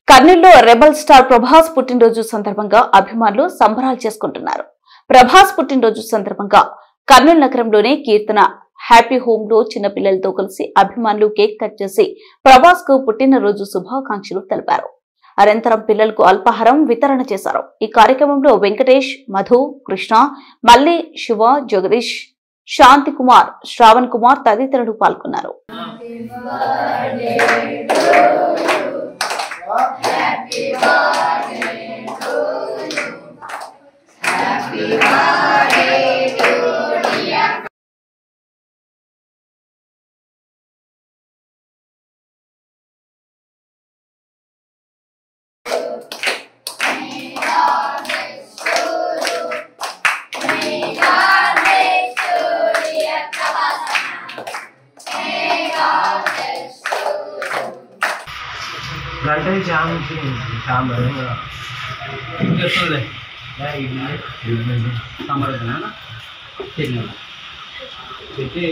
కర్నూలులో rebel star Prabhas పుట్టినరోజు సందర్భంగా అభిమానులు సంబరాలు చేసుకుంటున్నారు. ప్రభాస్ పుట్టినరోజు సందర్భంగా కర్నూలు నగరంలోని కీర్తన హ్యాపీ హోమ్ లో చిన్న పిల్లలతో కలిసి అభిమానులు కేక్ కట్ చేసి ప్రభాస్ కు పుట్టినరోజు శుభాకాంక్షలు తెలిపారు. అనంతరం పిల్లలకు అల్పాహారం వితరణ చేశారు. ఈ కార్యక్రమంలో వెంకటేష్, మధు, కృష్ణ, మల్లి, శివ, జగదీష్, శాంతి కుమార్, శ్రావణ్ కుమార్ తదితరులు పాల్గొన్నారు. घंटे शाम शाम बनेगा ठीक है